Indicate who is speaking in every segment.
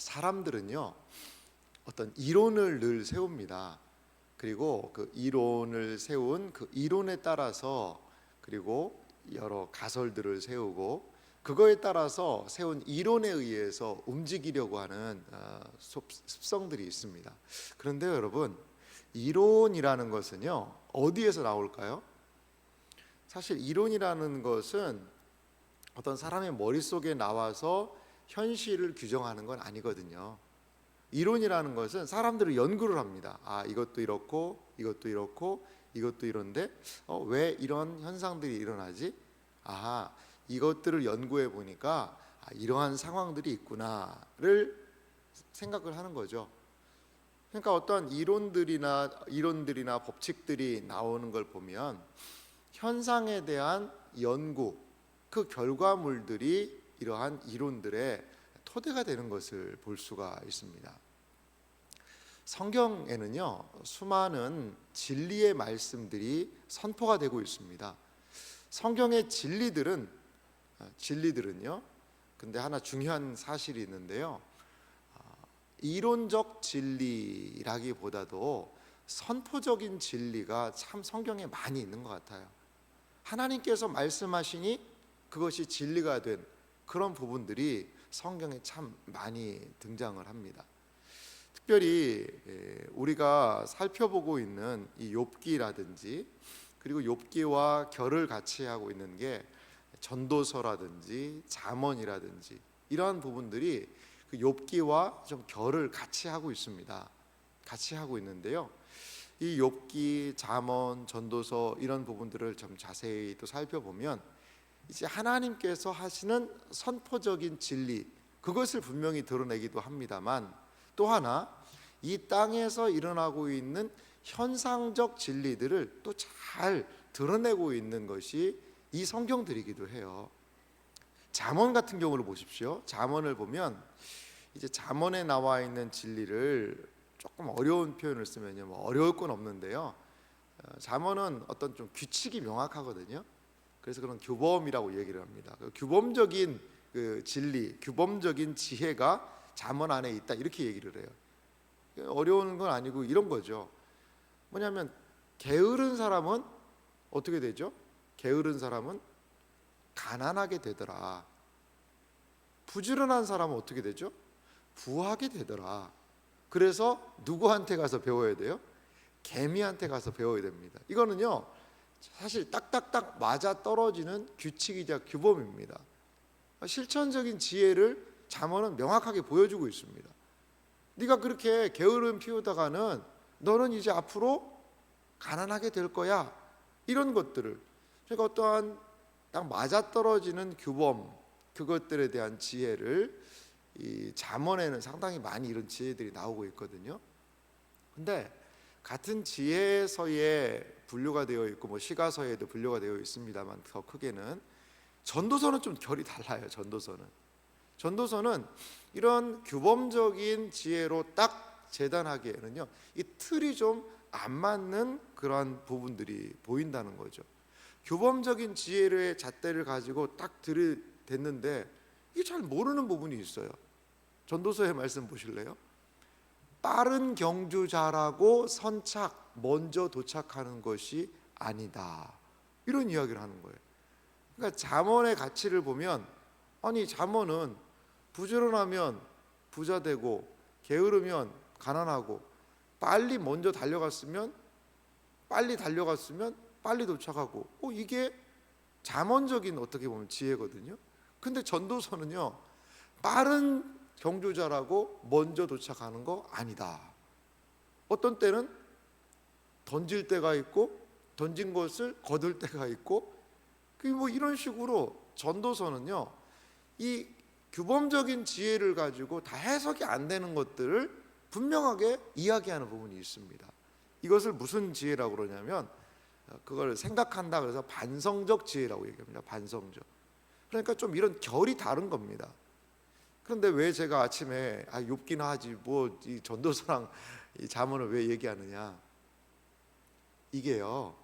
Speaker 1: 사람들은요, 어떤 이론을 늘 세웁니다. 그리고 그 이론을 세운 그 이론에 따라서, 그리고 여러 가설들을 세우고 그거에 따라서 세운 이론에 의해서 움직이려고 하는 습성들이 있습니다. 그런데 여러분, 이론이라는 것은요, 어디에서 나올까요? 사실 이론이라는 것은 어떤 사람의 머릿속에 나와서 현실을 규정하는 건 아니거든요. 이론이라는 것은 사람들이 연구를 합니다. 이것도 이렇고 이것도 이렇고 이것도 이런데 왜 이런 현상들이 일어나지? 이것들을 연구해 보니까 이러한 상황들이 있구나를 생각을 하는 거죠. 그러니까 어떤 이론들이나 법칙들이 나오는 걸 보면 현상에 대한 연구, 그 결과물들이 이러한 이론들의 토대가 되는 것을 볼 수가 있습니다. 성경에는요, 수많은 진리의 말씀들이 선포가 되고 있습니다. 성경의 진리들은요, 근데 하나 중요한 사실이 있는데요, 이론적 진리라기보다도 선포적인 진리가 참 성경에 많이 있는 것 같아요. 하나님께서 말씀하시니 그것이 진리가 된 그런 부분들이 성경에 참 많이 등장을 합니다. 특별히 우리가 살펴보고 있는 이 욥기라든지, 그리고 욥기와 결을 같이 하고 있는 게 전도서라든지 잠언이라든지 이러한 부분들이 그 욥기와 좀 결을 같이 하고 있습니다. 같이 하고 있는데요, 이 욥기, 잠언, 전도서 이런 부분들을 좀 자세히 또 살펴보면 이제 하나님께서 하시는 선포적인 진리, 그것을 분명히 드러내기도 합니다만, 또 하나 이 땅에서 일어나고 있는 현상적 진리들을 또 잘 드러내고 있는 것이 이 성경들이기도 해요. 잠언 같은 경우를 보십시오. 잠언을 보면 이제 잠언에 나와 있는 진리를 조금 어려운 표현을 쓰면요, 어려울 건 없는데요, 잠언은 어떤 좀 규칙이 명확하거든요. 그래서 그런 규범이라고 얘기를 합니다. 규범적인 그 진리, 규범적인 지혜가 잠언 안에 있다, 이렇게 얘기를 해요. 어려운 건 아니고 이런 거죠. 뭐냐면 게으른 사람은 어떻게 되죠? 게으른 사람은 가난하게 되더라. 부지런한 사람은 어떻게 되죠? 부하게 되더라. 그래서 누구한테 가서 배워야 돼요? 개미한테 가서 배워야 됩니다. 이거는요, 사실 딱딱딱 맞아 떨어지는 규칙이자 규범입니다. 실천적인 지혜를 잠언은 명확하게 보여주고 있습니다. 네가 그렇게 게으름 피우다가는 너는 이제 앞으로 가난하게 될 거야, 이런 것들을, 그러니까 어떠한 딱 맞아떨어지는 규범, 그것들에 대한 지혜를 이 잠언에는 상당히 많이 이런 지혜들이 나오고 있거든요. 근데 같은 지혜서에 분류가 되어 있고 시가서에도 분류가 되어 있습니다만, 더 크게는 전도서는 좀 결이 달라요. 전도서는 이런 규범적인 지혜로 딱 재단하기에는요, 이 틀이 좀 안 맞는 그러한 부분들이 보인다는 거죠. 규범적인 지혜의 잣대를 가지고 딱 들이댔는데 이게 잘 모르는 부분이 있어요. 전도서의 말씀 보실래요? 빠른 경주자라고 선착, 먼저 도착하는 것이 아니다, 이런 이야기를 하는 거예요. 그러니까 잠언의 가치를 보면, 잠언은 부지런하면 부자 되고 게으르면 가난하고, 먼저 달려갔으면 빨리 도착하고, 이게 잠언적인 어떻게 보면 지혜거든요. 근데 전도서는요, 빠른 경주자라고 먼저 도착하는 거 아니다. 어떤 때는 던질 때가 있고 던진 것을 거둘 때가 있고, 이런 식으로 전도서는요, 이 규범적인 지혜를 가지고 다 해석이 안 되는 것들을 분명하게 이야기하는 부분이 있습니다. 이것을 무슨 지혜라고 그러냐면, 그걸 생각한다 그래서 반성적 지혜라고 얘기합니다. 반성적. 그러니까 좀 이런 결이 다른 겁니다. 그런데 왜 제가 아침에 욥기나 하지 이 전도서랑 이 잠언을 왜 얘기하느냐, 이게요,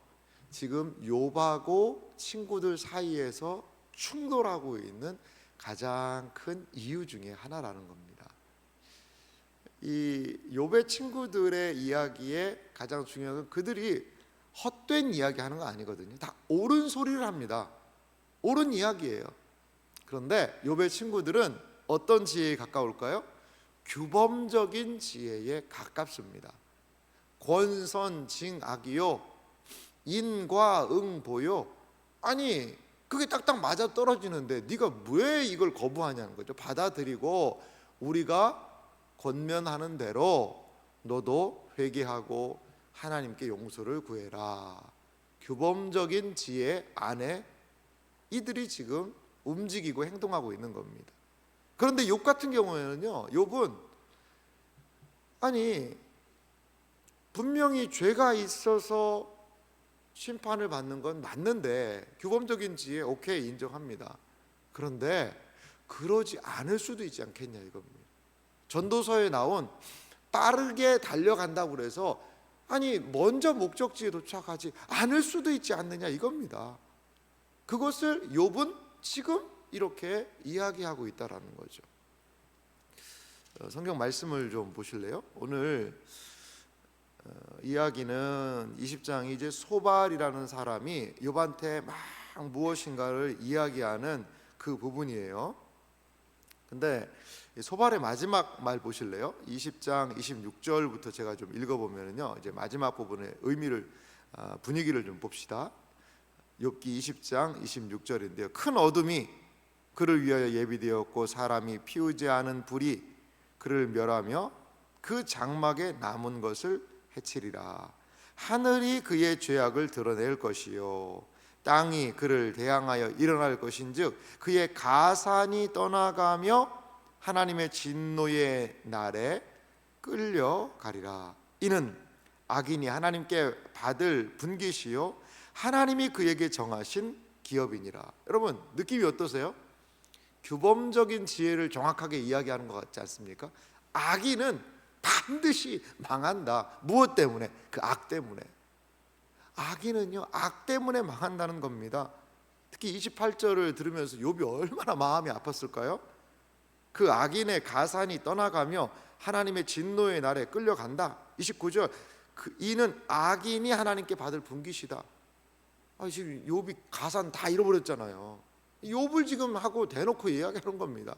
Speaker 1: 지금 욥하고 친구들 사이에서 충돌하고 있는 가장 큰 이유 중에 하나라는 겁니다. 이 욥의 친구들의 이야기에 가장 중요한 건 그들이 헛된 이야기 하는 거 아니거든요. 다 옳은 소리를 합니다. 옳은 이야기예요. 그런데 욥의 친구들은 어떤 지혜에 가까울까요? 규범적인 지혜에 가깝습니다. 권선징악이요 인과응보요. 아니 그게 딱딱 맞아 떨어지는데 네가 왜 이걸 거부하냐는 거죠. 받아들이고 우리가 권면하는 대로 너도 회개하고 하나님께 용서를 구해라. 규범적인 지혜 안에 이들이 지금 움직이고 행동하고 있는 겁니다. 그런데 욥 같은 경우에는요, 욥은 아니 분명히 죄가 있어서 심판을 받는 건 맞는데 규범적인 지혜 오케이 인정합니다. 그런데 그러지 않을 수도 있지 않겠냐 이겁니다. 전도서에 나온 빠르게 달려간다고 그래서 아니 먼저 목적지에 도착하지 않을 수도 있지 않느냐 이겁니다. 그것을 욥은 지금 이렇게 이야기하고 있다라는 거죠. 성경 말씀을 좀 보실래요? 오늘 이야기는 20장 이제 소발이라는 사람이 욥한테 막 무엇인가를 이야기하는 그 부분이에요. 근데 소발의 마지막 말 보실래요? 20장 26절부터 제가 좀 읽어보면요, 이제 마지막 부분의 의미를 분위기를 좀 봅시다. 욥기 20장 26절인데요. 큰 어둠이 그를 위하여 예비되었고 사람이 피우지 않은 불이 그를 멸하며 그 장막에 남은 것을 해치리라. 하늘이 그의 죄악을 드러낼 것이요 땅이 그를 대항하여 일어날 것인즉 그의 가산이 떠나가며 하나님의 진노의 날에 끌려가리라. 이는 악인이 하나님께 받을 분깃이요 하나님이 그에게 정하신 기업이니라. 여러분 느낌이 어떠세요? 규범적인 지혜를 정확하게 이야기하는 것 같지 않습니까? 악인은 반드시 망한다. 무엇 때문에? 그 악 때문에. 악인은요 악 때문에 망한다는 겁니다. 특히 28절을 들으면서 욥이 얼마나 마음이 아팠을까요? 그 악인의 가산이 떠나가며 하나님의 진노의 날에 끌려간다. 29절 이는 악인이 하나님께 받을 분깃이다. 지금 욥이 가산 다 잃어버렸잖아요. 욥을 지금 하고 대놓고 이야기하는 겁니다.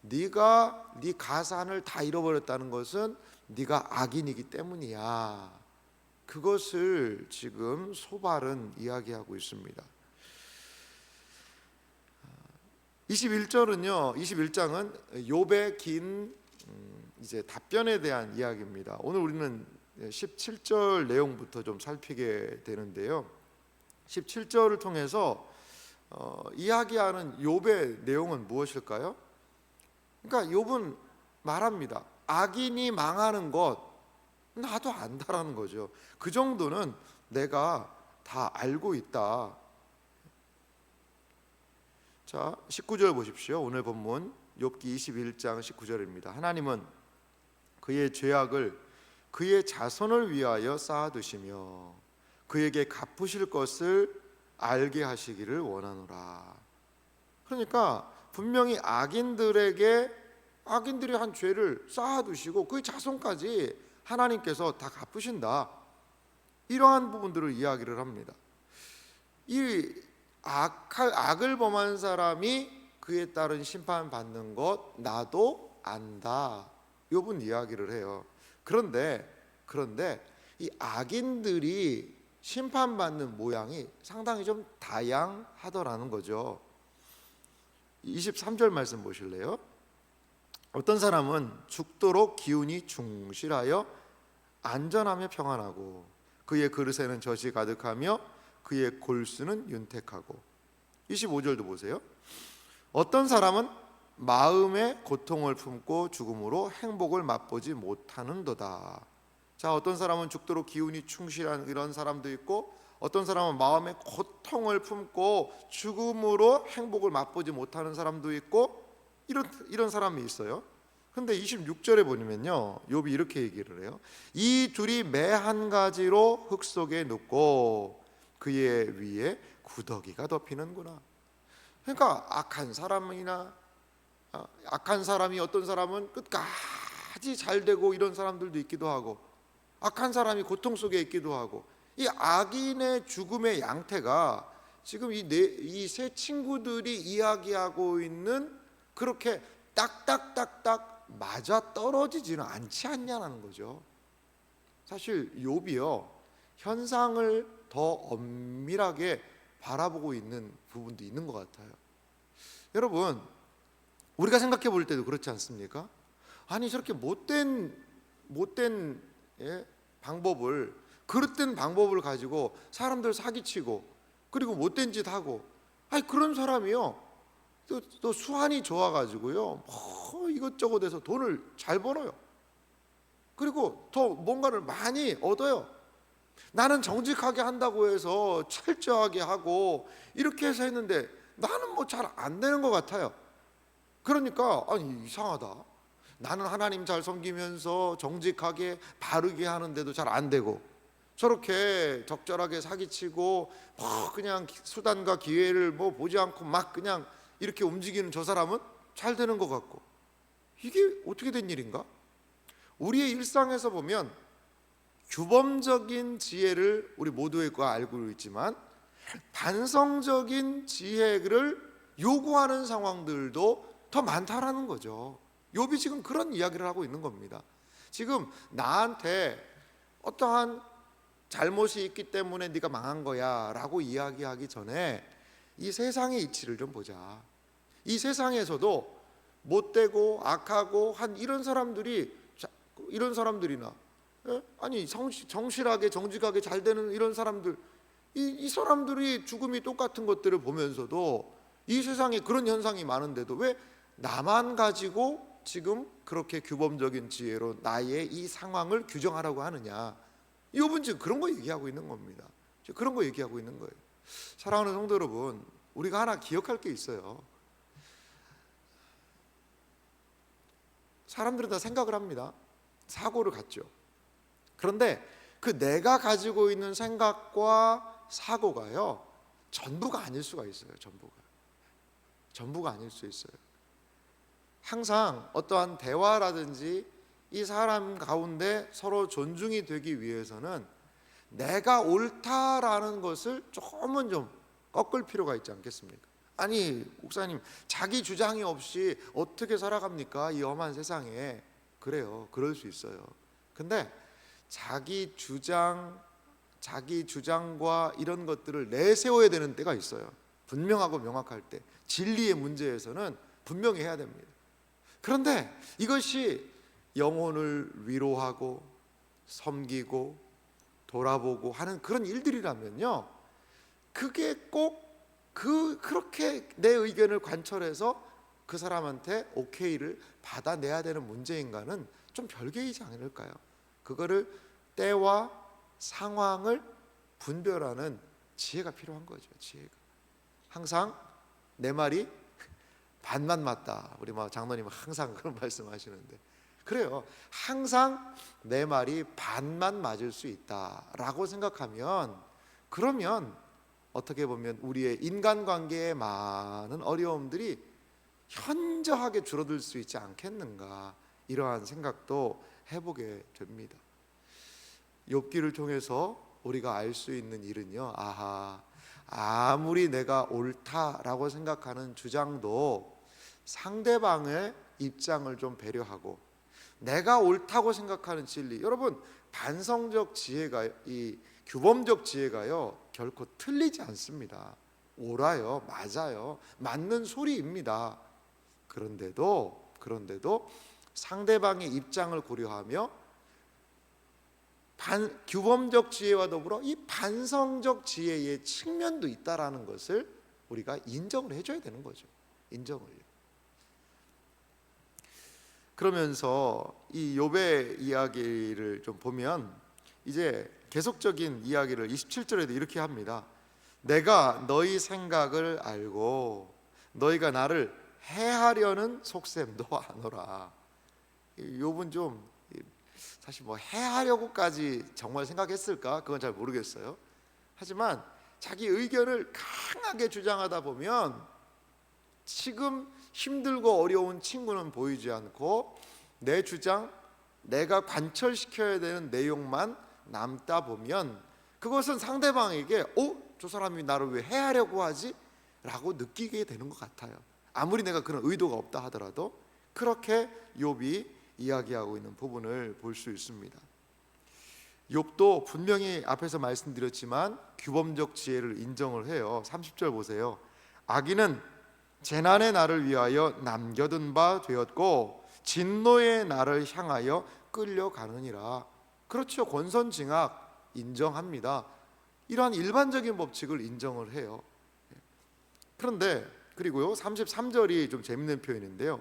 Speaker 1: 네가 네 가산을 다 잃어버렸다는 것은 네가 악인이기 때문이야. 그것을 지금 소발은 이야기하고 있습니다. 21절은요, 21장은 욥의 긴 이제 답변에 대한 이야기입니다. 오늘 우리는 17절 내용부터 좀 살피게 되는데요. 17절을 통해서 이야기하는 욥의 내용은 무엇일까요? 그러니까 욥은 말합니다. 악인이 망하는 것 나도 안다라는 거죠. 그 정도는 내가 다 알고 있다. 자, 19절 보십시오. 오늘 본문 욥기 21장 19절입니다. 하나님은 그의 죄악을 그의 자손을 위하여 쌓아두시며 그에게 갚으실 것을 알게 하시기를 원하노라. 그러니까 분명히 악인들이 한 죄를 쌓아두시고 그 자손까지 하나님께서 다 갚으신다. 이러한 부분들을 이야기를 합니다. 이 악을 범한 사람이 그에 따른 심판받는 것 나도 안다. 욥은 이야기를 해요. 그런데 이 악인들이 심판받는 모양이 상당히 좀 다양하더라는 거죠. 23절 말씀 보실래요? 어떤 사람은 죽도록 기운이 충실하여 안전하며 평안하고 그의 그릇에는 젖이 가득하며 그의 골수는 윤택하고. 25절도 보세요. 어떤 사람은 마음의 고통을 품고 죽음으로 행복을 맛보지 못하는도다. 자, 어떤 사람은 죽도록 기운이 충실한 이런 사람도 있고 어떤 사람은 마음의 고통을 품고 죽음으로 행복을 맛보지 못하는 사람도 있고 이런 사람이 있어요. 근데 26절에 보면요, 욥이 이렇게 얘기를 해요. 이 둘이 매 한 가지로 흙 속에 눕고 그의 위에 구더기가 덮이는구나. 그러니까 악한 사람이 어떤 사람은 끝까지 아주 잘 되고 이런 사람들도 있기도 하고, 악한 사람이 고통 속에 있기도 하고, 이 악인의 죽음의 양태가 지금 이 세 친구들이 이야기하고 있는 그렇게 딱딱딱딱 맞아 떨어지지는 않지 않냐는 거죠. 사실 욥이요, 현상을 더 엄밀하게 바라보고 있는 부분도 있는 것 같아요. 여러분, 우리가 생각해 볼 때도 그렇지 않습니까? 아니, 저렇게 못된 방법을, 그릇된 방법을 가지고 사람들 사기치고, 그리고 못된 짓 하고, 아니 그런 사람이요 또 수완이 좋아가지고요 이것저것 해서 돈을 잘 벌어요. 그리고 더 뭔가를 많이 얻어요. 나는 정직하게 한다고 해서 철저하게 하고 이렇게 해서 했는데 나는 뭐 잘 안 되는 것 같아요. 그러니까 아니 이상하다, 나는 하나님 잘 섬기면서 정직하게 바르게 하는데도 잘 안 되고, 저렇게 적절하게 사기치고 그냥 수단과 기회를 보지 않고 막 그냥 이렇게 움직이는 저 사람은 잘 되는 것 같고, 이게 어떻게 된 일인가? 우리의 일상에서 보면 규범적인 지혜를 우리 모두가 알고 있지만 반성적인 지혜를 요구하는 상황들도 더 많다라는 거죠. 욥이 지금 그런 이야기를 하고 있는 겁니다. 지금 나한테 어떠한 잘못이 있기 때문에 네가 망한 거야 라고 이야기하기 전에 이 세상의 이치를 좀 보자. 이 세상에서도 못되고 악하고 한 이런 사람들이나 아니 정실하게 정직하게 잘 되는 이런 사람들, 이 사람들이 죽음이 똑같은 것들을 보면서도 이 세상에 그런 현상이 많은데도 왜 나만 가지고 지금 그렇게 규범적인 지혜로 나의 이 상황을 규정하라고 하느냐. 욥은 지금 그런 거 얘기하고 있는 겁니다. 그런 거 얘기하고 있는 거예요. 사랑하는 성도 여러분, 우리가 하나 기억할 게 있어요. 사람들은 다 생각을 합니다. 사고를 갖죠. 그런데 그 내가 가지고 있는 생각과 사고가요 전부가 아닐 수가 있어요. 전부가 아닐 수 있어요. 항상 어떠한 대화라든지 이 사람 가운데 서로 존중이 되기 위해서는 내가 옳다라는 것을 조금은 좀 꺾을 필요가 있지 않겠습니까? 아니 목사님, 자기 주장이 없이 어떻게 살아갑니까? 이 험한 세상에. 그래요, 그럴 수 있어요. 근데 자기 주장과 이런 것들을 내세워야 되는 때가 있어요. 분명하고 명확할 때, 진리의 문제에서는 분명히 해야 됩니다. 그런데 이것이 영혼을 위로하고 섬기고 돌아보고 하는 그런 일들이라면요, 그게 꼭 그렇게 내 의견을 관철해서 그 사람한테 오케이를 받아내야 되는 문제인가는 좀 별개이지 않을까요? 그거를 때와 상황을 분별하는 지혜가 필요한 거죠. 지혜가. 항상 내 말이 반만 맞다. 우리 장로님은 항상 그런 말씀하시는데, 그래요. 항상 내 말이 반만 맞을 수 있다라고 생각하면, 그러면 어떻게 보면 우리의 인간관계에 많은 어려움들이 현저하게 줄어들 수 있지 않겠는가, 이러한 생각도 해보게 됩니다. 욥기를 통해서 우리가 알 수 있는 일은요, 아무리 내가 옳다라고 생각하는 주장도 상대방의 입장을 좀 배려하고 내가 옳다고 생각하는 진리, 여러분 반성적 지혜가, 이 규범적 지혜가요 결코 틀리지 않습니다. 옳아요, 맞아요, 맞는 소리입니다. 그런데도 상대방의 입장을 고려하며 규범적 지혜와 더불어 이 반성적 지혜의 측면도 있다라는 것을 우리가 인정을 해줘야 되는 거죠. 인정을요. 그러면서 이 욥의 이야기를 좀 보면 이제 계속적인 이야기를 27절에도 이렇게 합니다. 내가 너희 생각을 알고 너희가 나를 해하려는 속셈도 아노라. 욥은 좀 사실 해하려고까지 정말 생각했을까? 그건 잘 모르겠어요. 하지만 자기 의견을 강하게 주장하다 보면 지금 힘들고 어려운 친구는 보이지 않고 내 주장, 내가 관철시켜야 되는 내용만 남다 보면 그것은 상대방에게 저 사람이 나를 왜 해하려고 하지? 라고 느끼게 되는 것 같아요. 아무리 내가 그런 의도가 없다 하더라도 그렇게 욥이 이야기하고 있는 부분을 볼 수 있습니다. 욥도 분명히 앞에서 말씀드렸지만 규범적 지혜를 인정을 해요. 30절 보세요. 악인은 재난의 날을 위하여 남겨둔 바 되었고 진노의 날을 향하여 끌려가느니라. 그렇죠. 권선징악 인정합니다. 이러한 일반적인 법칙을 인정을 해요. 그런데 그리고요 33절이 좀 재밌는 표현인데요.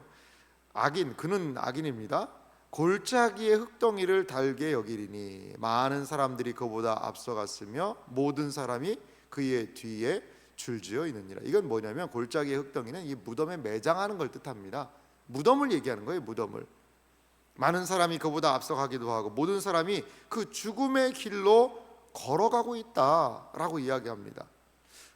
Speaker 1: 악인, 그는 악인입니다. 골짜기의 흙덩이를 달게 여기리니 많은 사람들이 그보다 앞서갔으며 모든 사람이 그의 뒤에 줄지어 있느니라. 이건 뭐냐면 골짜기의 흙덩이는 이 무덤에 매장하는 걸 뜻합니다. 무덤을 얘기하는 거예요. 무덤을. 많은 사람이 그보다 앞서가기도 하고 모든 사람이 그 죽음의 길로 걸어가고 있다라고 이야기합니다.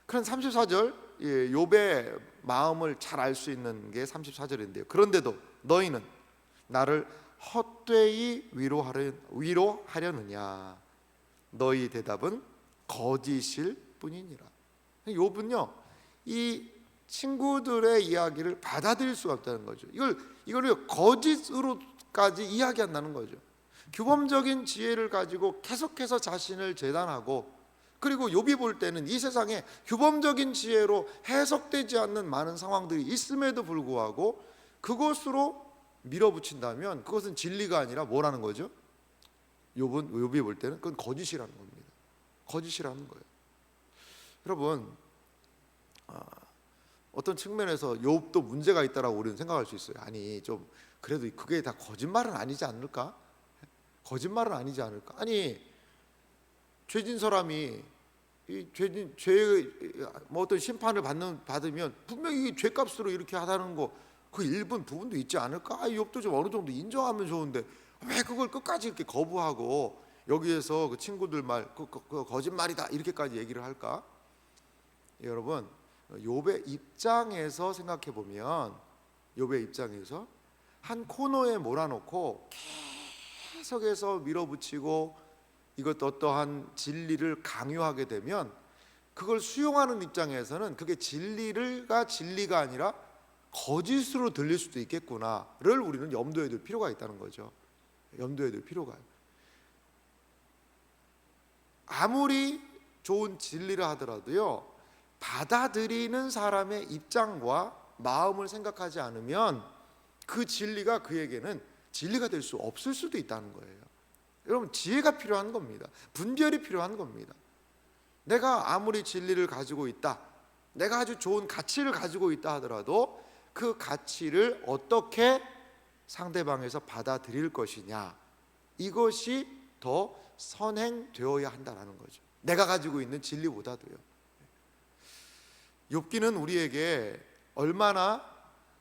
Speaker 1: 그런 34절 욥의 마음을 잘 알 수 있는 게 34절인데요. 그런데도 너희는 나를 헛되이 위로하려느냐. 너희 대답은 거짓일 뿐이니라. 욥은요 이 친구들의 이야기를 받아들일 수가 없다는 거죠. 이걸 거짓으로까지 이야기한다는 거죠. 규범적인 지혜를 가지고 계속해서 자신을 재단하고, 그리고 욥이 볼 때는 이 세상에 규범적인 지혜로 해석되지 않는 많은 상황들이 있음에도 불구하고 그것으로 밀어붙인다면 그것은 진리가 아니라 뭐라는 거죠? 욥이 볼 때는 그건 거짓이라는 겁니다. 거짓이라는 거예요. 여러분, 어떤 측면에서 욥도 문제가 있다라고 우리는 생각할 수 있어요. 아니 좀 그래도 그게 다 거짓말은 아니지 않을까? 거짓말은 아니지 않을까? 아니 죄진 사람이 뭐 어떤 심판을 받으면 분명히 죄값으로 이렇게 하다는 거 그 일부 부분도 있지 않을까? 욥도 좀 어느 정도 인정하면 좋은데 왜 그걸 끝까지 이렇게 거부하고 여기에서 그 친구들 말 그 거짓말이다 이렇게까지 얘기를 할까? 여러분, 욥의 입장에서 생각해 보면 욥의 입장에서 한 코너에 몰아놓고 계속해서 밀어붙이고 이것도 어떠한 진리를 강요하게 되면 그걸 수용하는 입장에서는 그게 진리가 아니라 거짓으로 들릴 수도 있겠구나를 우리는 염두에 둘 필요가 있다는 거죠. 염두에 둘 필요가. 아무리 좋은 진리라 하더라도요 받아들이는 사람의 입장과 마음을 생각하지 않으면 그 진리가 그에게는 진리가 될 수 없을 수도 있다는 거예요. 여러분, 지혜가 필요한 겁니다. 분별이 필요한 겁니다. 내가 아무리 진리를 가지고 있다, 내가 아주 좋은 가치를 가지고 있다 하더라도 그 가치를 어떻게 상대방에서 받아들일 것이냐, 이것이 더 선행되어야 한다는 거죠. 내가 가지고 있는 진리보다도요. 욥기는 우리에게 얼마나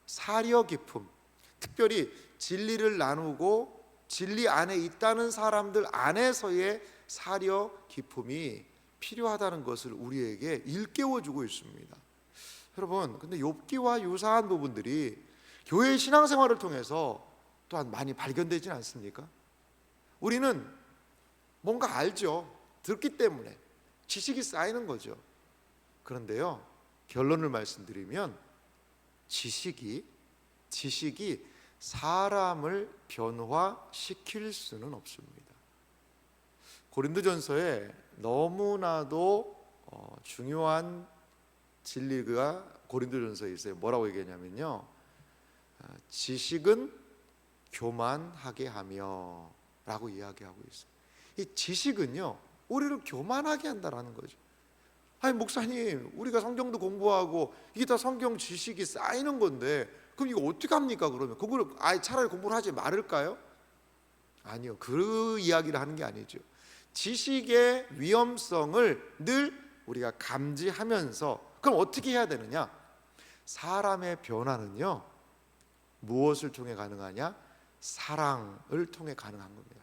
Speaker 1: 사려 깊음, 특별히 진리를 나누고 진리 안에 있다는 사람들 안에서의 사려 깊음이 필요하다는 것을 우리에게 일깨워주고 있습니다. 여러분, 근데 욥기와 유사한 부분들이 교회의 신앙생활을 통해서 또한 많이 발견되지는 않습니까? 우리는 뭔가 알죠. 듣기 때문에 지식이 쌓이는 거죠. 그런데요, 결론을 말씀드리면 지식이 사람을 변화시킬 수는 없습니다. 고린도전서에 너무나도 중요한 진리가 고린도전서에 있어요. 뭐라고 얘기하냐면요, 지식은 교만하게 하며 라고 이야기하고 있어요. 이 지식은요 우리를 교만하게 한다라는 거죠. 아니 목사님, 우리가 성경도 공부하고 이게 다 성경 지식이 쌓이는 건데 그럼 이거 어떻게 합니까? 그러면 그걸 아예 차라리 공부를 하지 말을까요? 아니요, 그 이야기를 하는 게 아니죠. 지식의 위험성을 늘 우리가 감지하면서 그럼 어떻게 해야 되느냐? 사람의 변화는요 무엇을 통해 가능하냐? 사랑을 통해 가능한 겁니다.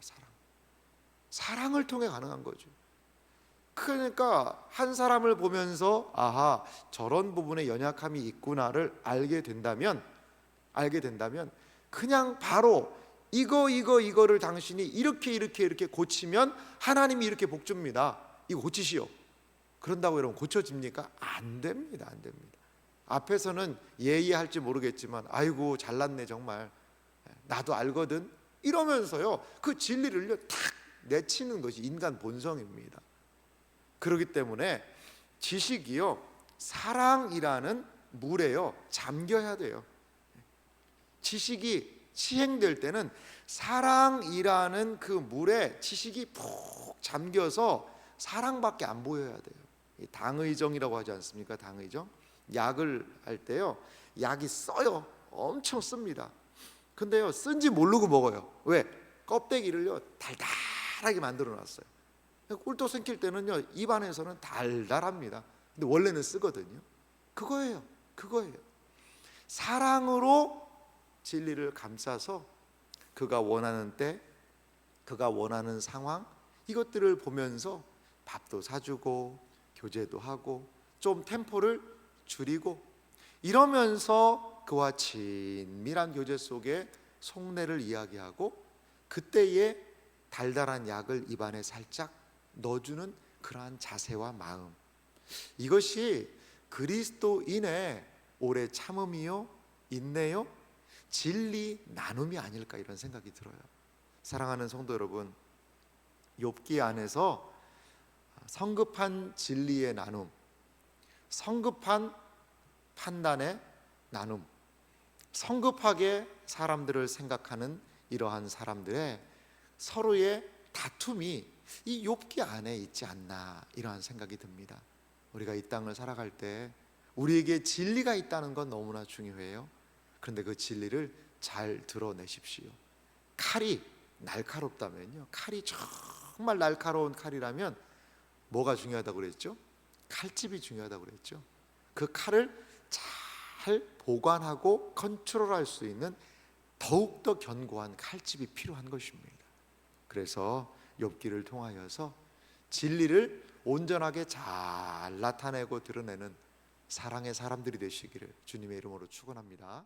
Speaker 1: 사랑을 통해 가능한 거죠. 그러니까 한 사람을 보면서 아하, 저런 부분에 연약함이 있구나를 알게 된다면 그냥 바로 이거를 당신이 이렇게 고치면 하나님이 이렇게 복 줍니다. 이거 고치시오. 그런다고 여러분 고쳐집니까? 안 됩니다. 안 됩니다. 앞에서는 예의할지 모르겠지만 아이고 잘났네 정말 나도 알거든 이러면서요 그 진리를요 탁 내치는 것이 인간 본성입니다. 그렇기 때문에 지식이요 사랑이라는 물에요 잠겨야 돼요. 지식이 시행될 때는 사랑이라는 그 물에 지식이 푹 잠겨서 사랑밖에 안 보여야 돼요. 당의정이라고 하지 않습니까? 당의정. 약을 할 때요 약이 써요. 엄청 씁니다. 근데요 쓴지 모르고 먹어요. 왜? 껍데기를요 달달하게 만들어 놨어요. 꿀떡 생길 때는요 입안에서는 달달합니다. 근데 원래는 쓰거든요. 그거예요. 사랑으로 진리를 감싸서 그가 원하는 때 그가 원하는 상황 이것들을 보면서 밥도 사주고 교제도 하고 좀 템포를 줄이고 이러면서 그와 친밀한 교제 속에 속내를 이야기하고 그때에 달달한 약을 입안에 살짝 넣어주는 그러한 자세와 마음, 이것이 그리스도인의 오래 참음이요 인내요 진리 나눔이 아닐까 이런 생각이 들어요. 사랑하는 성도 여러분, 욥기 안에서 성급한 진리의 나눔, 성급한 판단의 나눔, 성급하게 사람들을 생각하는 이러한 사람들의 서로의 다툼이 이 욥기 안에 있지 않나 이러한 생각이 듭니다. 우리가 이 땅을 살아갈 때 우리에게 진리가 있다는 건 너무나 중요해요. 그런데 그 진리를 잘 드러내십시오. 칼이 날카롭다면요, 칼이 정말 날카로운 칼이라면 뭐가 중요하다고 그랬죠? 칼집이 중요하다고 그랬죠. 그 칼을 잘 보관하고 컨트롤할 수 있는 더욱더 견고한 칼집이 필요한 것입니다. 그래서 욥기를 통하여서 진리를 온전하게 잘 나타내고 드러내는 사랑의 사람들이 되시기를 주님의 이름으로 축원합니다.